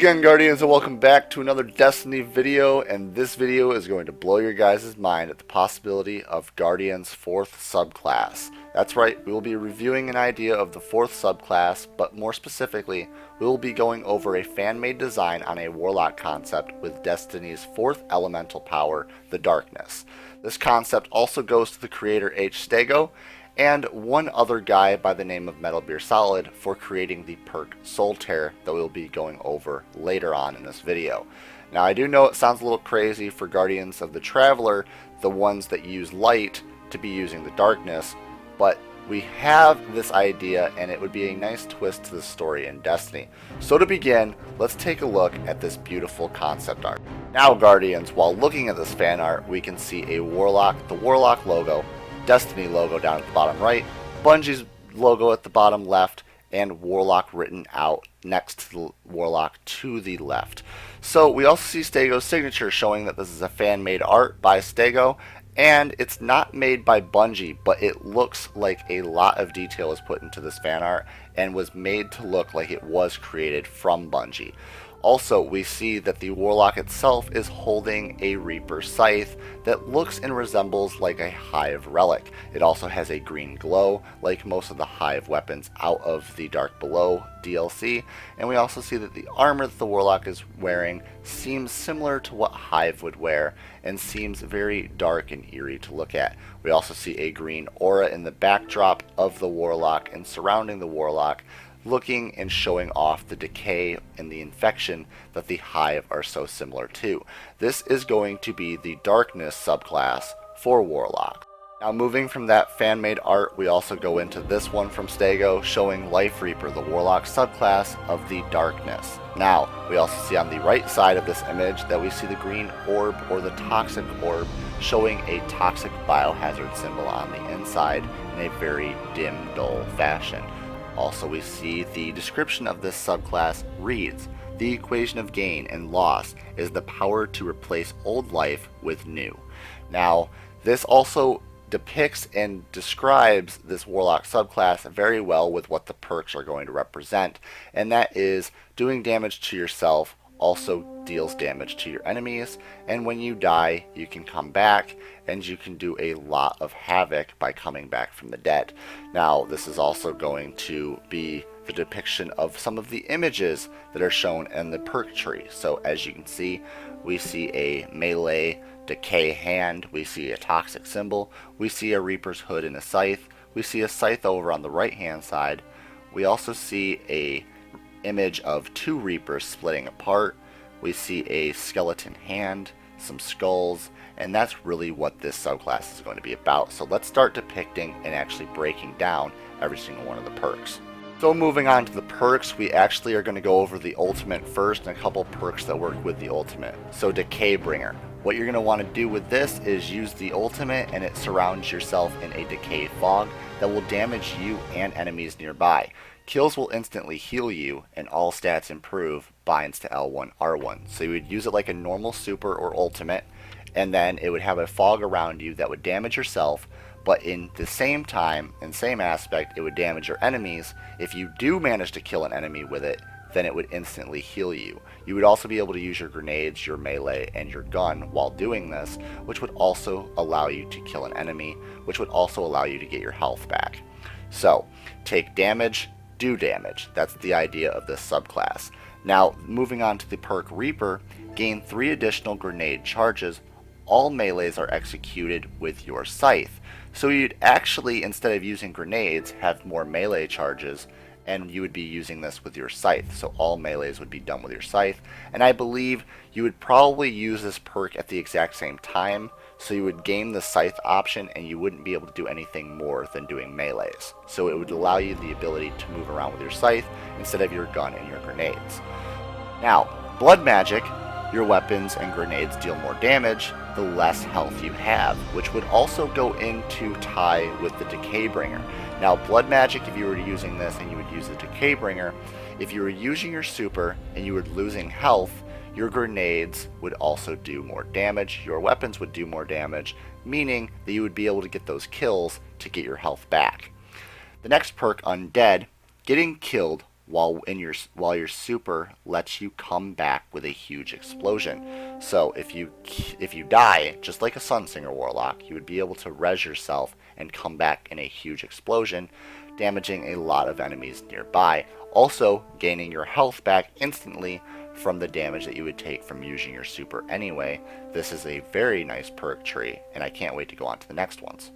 again, Guardians, and welcome back to another Destiny video, and this video is going to blow your guys' mind at the possibility of Guardian's 4th subclass. That's right, we will be reviewing an idea of the 4th subclass, but more specifically, we will be going over a fan-made design on a Warlock concept with Destiny's 4th elemental power, the Darkness. This concept also goes to the creator HStego, and one other guy by the name of Metalbeersolid for creating the perk Soul Tear that we'll be going over later on in this video. Now I do know it sounds a little crazy for Guardians of the Traveler, the ones that use light, to be using the darkness, but we have this idea and it would be a nice twist to the story in Destiny. So to begin, let's take a look at this beautiful concept art. Now Guardians, while looking at this fan art, we can see a Warlock, the Warlock logo, Destiny logo down at the bottom right, Bungie's logo at the bottom left, and Warlock written out next to the Warlock to the left. So we also see Stego's signature showing that this is a fan-made art by Stego, and it's not made by Bungie, but it looks like a lot of detail is put into this fan art and was made to look like it was created from Bungie. Also, we see that the Warlock itself is holding a Reaper scythe that looks and resembles like a Hive relic. It also has a green glow, like most of the Hive weapons out of the Dark Below DLC, and we also see that the armor that the Warlock is wearing seems similar to what Hive would wear, and seems very dark and eerie to look at. We also see a green aura in the backdrop of the Warlock and surrounding the Warlock, looking and showing off the decay and the infection that the Hive are so similar to. This is going to be the Darkness subclass for Warlock. Now moving from that fan-made art, we also go into this one from Stego showing Life Reaper, the Warlock subclass of the Darkness. Now, we also see on the right side of this image that we see the green orb or the toxic orb showing a toxic biohazard symbol on the inside in a very dim, dull fashion. Also, we see the description of this subclass reads, "The equation of gain and loss is the power to replace old life with new." Now, this also depicts and describes this Warlock subclass very well with what the perks are going to represent, and that is doing damage to yourself also deals damage to your enemies, and when you die you can come back and you can do a lot of havoc by coming back from the dead. Now this is also going to be the depiction of some of the images that are shown in the perk tree. So as you can see, we see a melee decay hand, we see a toxic symbol, we see a Reaper's hood and a scythe, we see a scythe over on the right hand side, we also see a image of two Reapers splitting apart, we see a skeleton hand, some skulls, and that's really what this subclass is going to be about. So let's start depicting and actually breaking down every single one of the perks. So moving on to the perks, we actually are going to go over the ultimate first and a couple perks that work with the ultimate. So Decay Bringer. What you're going to want to do with this is use the ultimate and it surrounds yourself in a decay fog that will damage you and enemies nearby. Kills will instantly heal you, and all stats improve binds to L1, R1. So you would use it like a normal super or ultimate, and then it would have a fog around you that would damage yourself, but in the same time, and same aspect, it would damage your enemies. If you do manage to kill an enemy with it, then it would instantly heal you. You would also be able to use your grenades, your melee, and your gun while doing this, which would also allow you to kill an enemy, which would also allow you to get your health back. So, take damage, do damage. That's the idea of this subclass. Now, moving on to the perk Reaper, gain 3 additional grenade charges. All melees are executed with your scythe. So you'd actually, instead of using grenades, have more melee charges, and you would be using this with your scythe. So all melees would be done with your scythe, and I believe you would probably use this perk at the exact same time, so you would gain the scythe option and you wouldn't be able to do anything more than doing melees. So it would allow you the ability to move around with your scythe instead of your gun and your grenades. Now, blood magic, your weapons and grenades deal more damage the less health you have, which would also go into tie with the Decay Bringer. Now, blood magic, if you were using this and you would use the Decay Bringer, if you were using your super and you were losing health, your grenades would also do more damage, your weapons would do more damage, meaning that you would be able to get those kills to get your health back. The next perk, Undead, getting killed while your super lets you come back with a huge explosion. So if you die, just like a Sunsinger Warlock, you would be able to res yourself and come back in a huge explosion, damaging a lot of enemies nearby, also gaining your health back instantly from the damage that you would take from using your super anyway. This is a very nice perk tree, and I can't wait to go on to the next ones.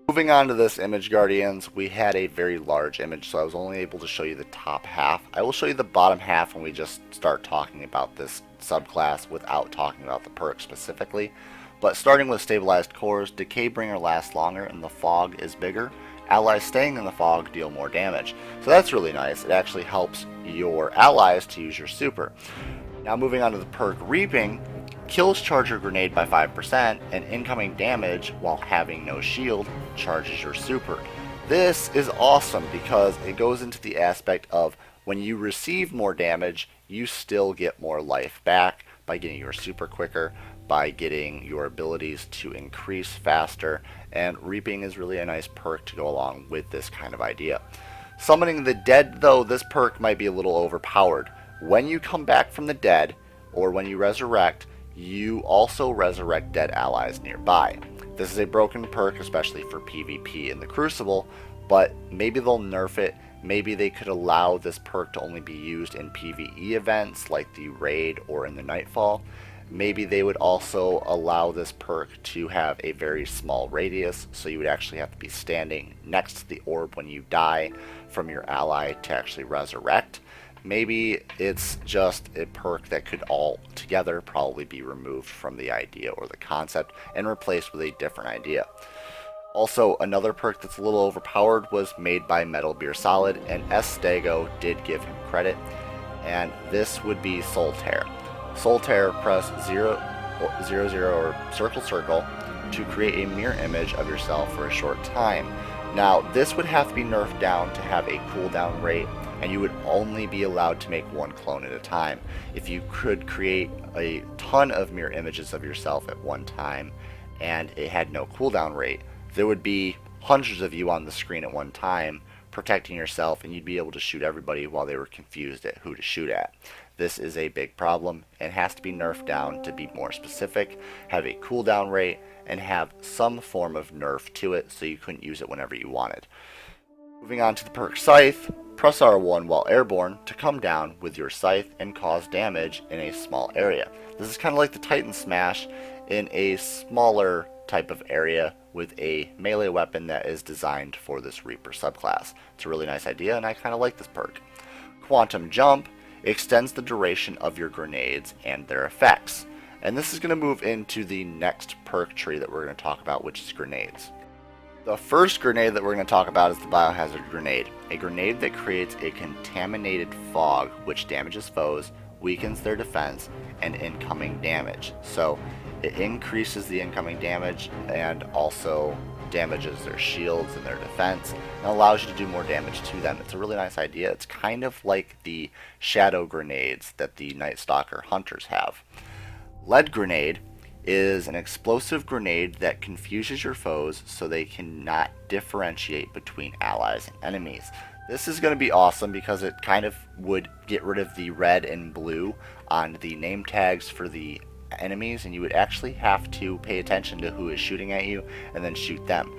Moving on to this image, Guardians, we had a very large image, so I was only able to show you the top half. I will show you the bottom half when we just start talking about this subclass without talking about the perk specifically. But starting with stabilized cores, Decay Bringer lasts longer and the fog is bigger. Allies staying in the fog deal more damage. So that's really nice. It actually helps your allies to use your super. Now moving on to the perk Reaping, kills charge your grenade by 5%, and incoming damage while having no shield charges your super. This is awesome because it goes into the aspect of when you receive more damage, you still get more life back by getting your super quicker, by getting your abilities to increase faster, and Reaping is really a nice perk to go along with this kind of idea. Summoning the dead, though, this perk might be a little overpowered. When you come back from the dead, or when you resurrect, you also resurrect dead allies nearby. This is a broken perk, especially for PvP in the Crucible, but maybe they'll nerf it. Maybe they could allow this perk to only be used in PvE events like the Raid or in the Nightfall. Maybe they would also allow this perk to have a very small radius, so you would actually have to be standing next to the orb when you die from your ally to actually resurrect. Maybe it's just a perk that could altogether probably be removed from the idea or the concept and replaced with a different idea. Also, another perk that's a little overpowered was made by Metalbeersolid, and HStego did give him credit, and this would be Soul Tear. Soul Tear, press 0, 0, 0 or circle to create a mirror image of yourself for a short time. Now, this would have to be nerfed down to have a cooldown rate, and you would only be allowed to make one clone at a time. If you could create a ton of mirror images of yourself at one time and it had no cooldown rate, there would be hundreds of you on the screen at one time protecting yourself, and you'd be able to shoot everybody while they were confused at who to shoot at. This is a big problem and has to be nerfed down to be more specific, have a cooldown rate, and have some form of nerf to it so you couldn't use it whenever you wanted. Moving on to the perk Scythe, press R1 while airborne to come down with your scythe and cause damage in a small area. This is kind of like the Titan Smash in a smaller type of area with a melee weapon that is designed for this Reaper subclass. It's a really nice idea and I kind of like this perk. Quantum Jump extends the duration of your grenades and their effects. And this is going to move into the next perk tree that we're going to talk about, which is grenades. The first grenade that we're going to talk about is the Biohazard Grenade, a grenade that creates a contaminated fog which damages foes, weakens their defense, and incoming damage. So it increases the incoming damage and also damages their shields and their defense and allows you to do more damage to them. It's a really nice idea. It's kind of like the shadow grenades that the Night Stalker hunters have. Lead Grenade is an explosive grenade that confuses your foes so they cannot differentiate between allies and enemies. This is going to be awesome because it kind of would get rid of the red and blue on the name tags for the enemies, and you would actually have to pay attention to who is shooting at you and then shoot them.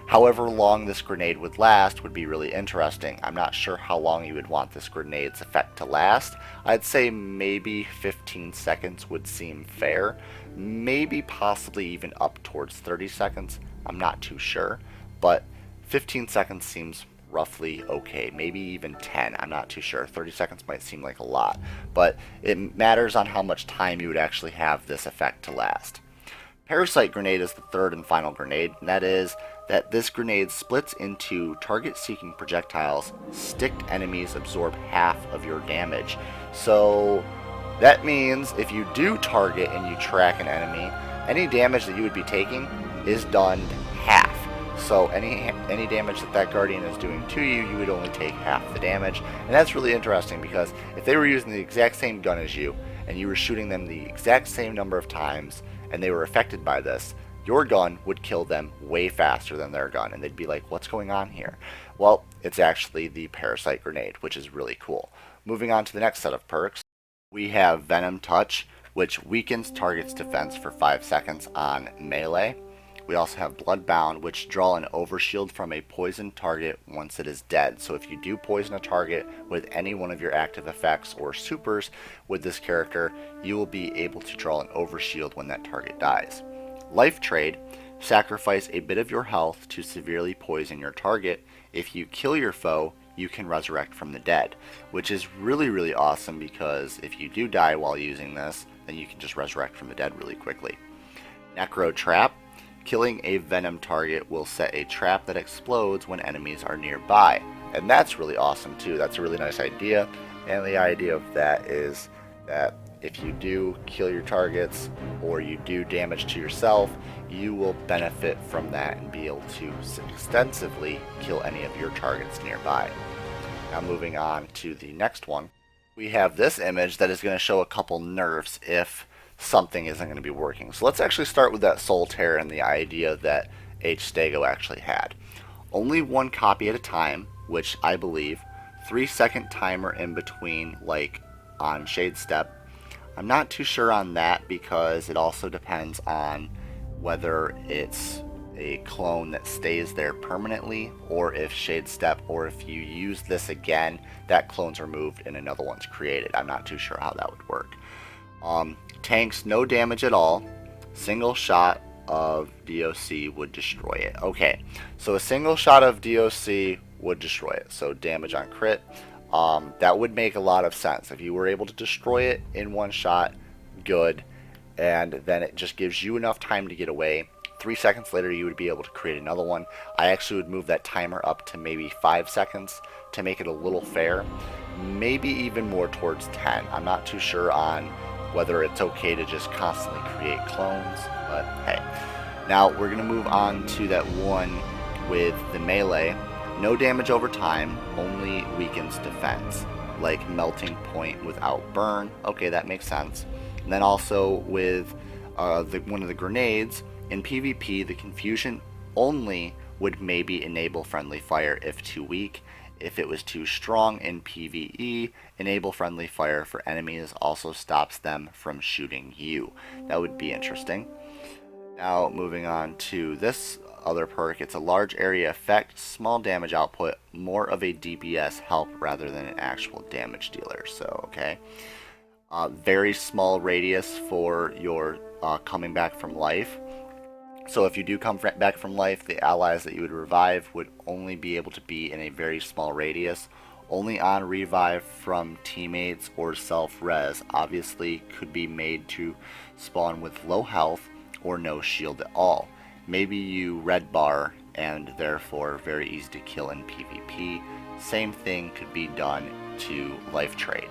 However long this grenade would last would be really interesting. I'm not sure how long you would want this grenade's effect to last. I'd say maybe 15 seconds would seem fair. Maybe possibly even up towards 30 seconds. I'm not too sure, but 15 seconds seems roughly okay. Maybe even 10. I'm not too sure. 30 seconds might seem like a lot, but it matters on how much time you would actually have this effect to last. Parasite Grenade is the third and final grenade, and that is that this grenade splits into target-seeking projectiles. Sticked enemies absorb half of your damage. So that means if you do target and you track an enemy, any damage that you would be taking is done half. So any damage that Guardian is doing to you, you would only take half the damage. And that's really interesting because if they were using the exact same gun as you, and you were shooting them the exact same number of times, and they were affected by this, your gun would kill them way faster than their gun, and they'd be like, what's going on here? Well, it's actually the Parasite Grenade, which is really cool. Moving on to the next set of perks, we have Venom Touch, which weakens target's defense for 5 seconds on melee. We also have Bloodbound, which draw an overshield from a poisoned target once it is dead. So if you do poison a target with any one of your active effects or supers with this character, you will be able to draw an overshield when that target dies. Life Trade, sacrifice a bit of your health to severely poison your target. If you kill your foe, you can resurrect from the dead, which is really awesome because if you do die while using this, then you can just resurrect from the dead really quickly. Necro Trap, killing a venom target will set a trap that explodes when enemies are nearby. And that's really awesome too. That's a really nice idea. And the idea of that is that if you do kill your targets or you do damage to yourself, you will benefit from that and be able to extensively kill any of your targets nearby. Now moving on to the next one, we have this image that is going to show a couple nerfs if something isn't going to be working. So let's actually start with that Soul Tear and the idea that HStego actually had. Only one copy at a time, which I believe, 3-second timer in between, like on Shade Step. I'm not too sure on that because it also depends on whether it's a clone that stays there permanently or if Shade Step or if you use this again, that clone's removed and another one's created. I'm not too sure how that would work. Tanks no damage at all. Single shot of DOC would destroy it. Okay, so a single shot of DOC would destroy it. So damage on crit. That would make a lot of sense. If you were able to destroy it in one shot, good. And then it just gives you enough time to get away. 3 seconds later, you would be able to create another one. I actually would move that timer up to maybe 5 seconds to make it a little fair. Maybe even more towards 10. I'm not too sure on whether it's okay to just constantly create clones, but hey. Now we're going to move on to that one with the melee. No damage over time, only weakens defense, like Melting Point without burn. Okay, that makes sense. And then also with one of the grenades, in PvP, the confusion only would maybe enable friendly fire if too weak. If it was too strong in PvE, enable friendly fire for enemies also stops them from shooting you. That would be interesting. Now moving on to this other perk, it's a large area effect, small damage output, more of a DPS help rather than an actual damage dealer. So okay, very small radius for your coming back from life. So if you do come back from life, the allies that you would revive would only be able to be in a very small radius. Only on revive from teammates or self-res, obviously could be made to spawn with low health or no shield at all. Maybe you red bar and therefore very easy to kill in PvP. Same thing could be done to life trade.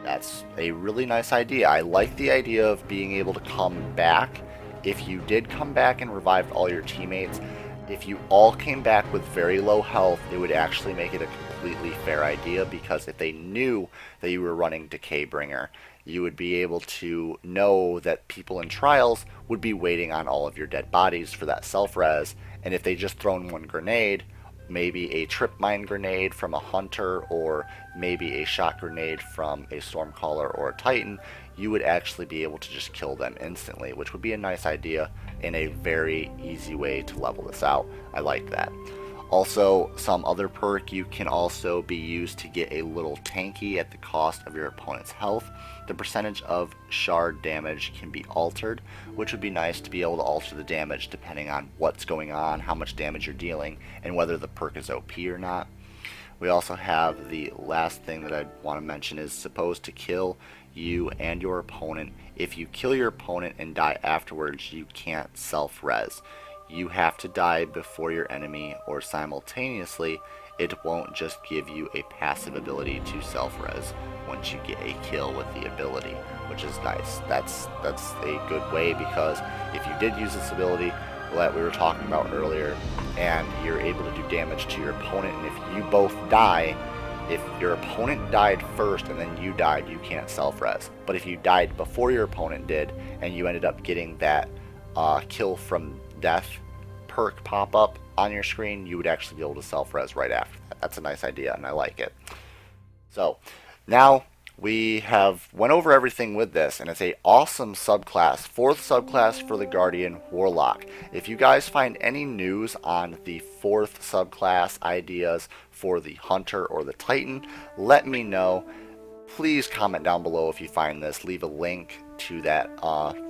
That's a really nice idea. I like the idea of being able to come back. If you did come back and revived all your teammates, if you all came back with very low health, it would actually make it a completely fair idea, because if they knew that you were running Decay Bringer, you would be able to know that people in trials would be waiting on all of your dead bodies for that self-res, and if they just thrown one grenade, maybe a trip mine grenade from a hunter or maybe a shot grenade from a stormcaller or a titan, you would actually be able to just kill them instantly, which would be a nice idea and a very easy way to level this out. I like that. Also, some other perk you can also be used to get a little tanky at the cost of your opponent's health. The percentage of shard damage can be altered, which would be nice to be able to alter the damage depending on what's going on, how much damage you're dealing, and whether the perk is OP or not. We also have the last thing that I want to mention is supposed to kill you and your opponent. If you kill your opponent and die afterwards, you can't self-res. You have to die before your enemy or simultaneously. It won't just give you a passive ability to self-res once you get a kill with the ability, which is nice. That's a good way, because if you did use this ability that we were talking about earlier and you're able to do damage to your opponent, and if you both die, if your opponent died first and then you died, you can't self-res. But if you died before your opponent did and you ended up getting that kill from death perk pop up on your screen, you would actually be able to self-res right after that. That's a nice idea and I like it. So Now, we have went over everything with this, and it's a awesome subclass, fourth subclass for the Guardian Warlock. If you guys find any news on the fourth subclass ideas for the Hunter or the Titan, let me know. Please comment down below if you find this. Leave a link to that,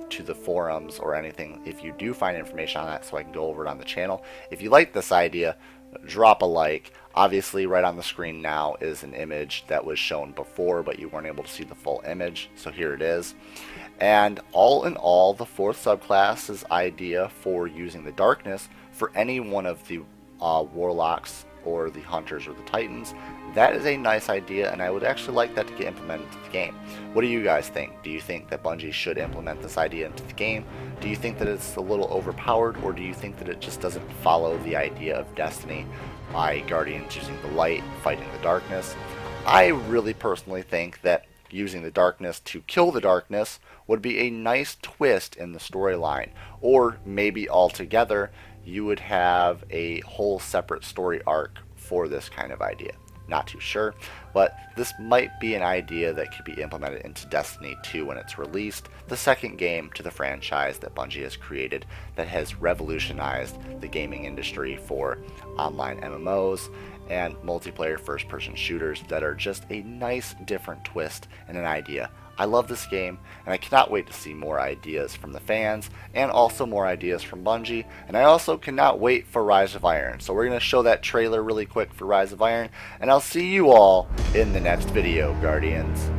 to the forums or anything if you do find information on that, so I can go over it on the channel. If you like this idea, drop a like. Obviously, right on the screen now is an image that was shown before, but you weren't able to see the full image, so here it is. And all in all, the fourth subclass's idea for using the darkness for any one of the warlocks or the hunters or the titans, that is a nice idea, and I would actually like that to get implemented into the game. What do you guys think? Do you think that Bungie should implement this idea into the game? Do you think that it's a little overpowered, or do you think that it just doesn't follow the idea of Destiny by Guardians using the light, fighting the darkness? I really personally think that using the darkness to kill the darkness would be a nice twist in the storyline, or maybe altogether you would have a whole separate story arc for this kind of idea. Not too sure, but this might be an idea that could be implemented into Destiny 2 when it's released, the second game to the franchise that Bungie has created that has revolutionized the gaming industry for online MMOs and multiplayer first-person shooters that are just a nice different twist and an idea. I love this game, and I cannot wait to see more ideas from the fans, and also more ideas from Bungie, and I also cannot wait for Rise of Iron. So we're going to show that trailer really quick for Rise of Iron, and I'll see you all in the next video, Guardians.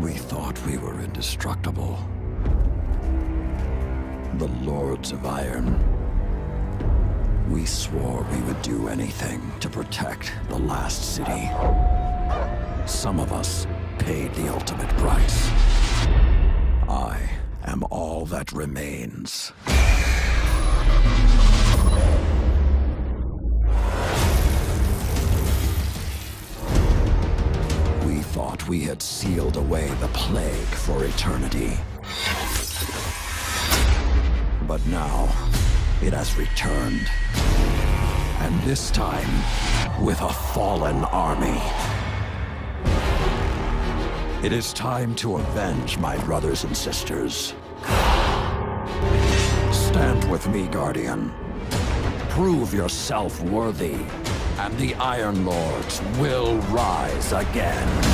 We thought we were indestructible. The Lords of Iron. We swore we would do anything to protect the last city. Some of us paid the ultimate price. I am all that remains. We thought we had sealed away the plague for eternity. But now, it has returned. And this time, with a fallen army. It is time to avenge my brothers and sisters. Stand with me, Guardian. Prove yourself worthy, and the Iron Lords will rise again.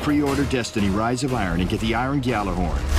Pre-order Destiny Rise of Iron and get the Iron Gjallarhorn.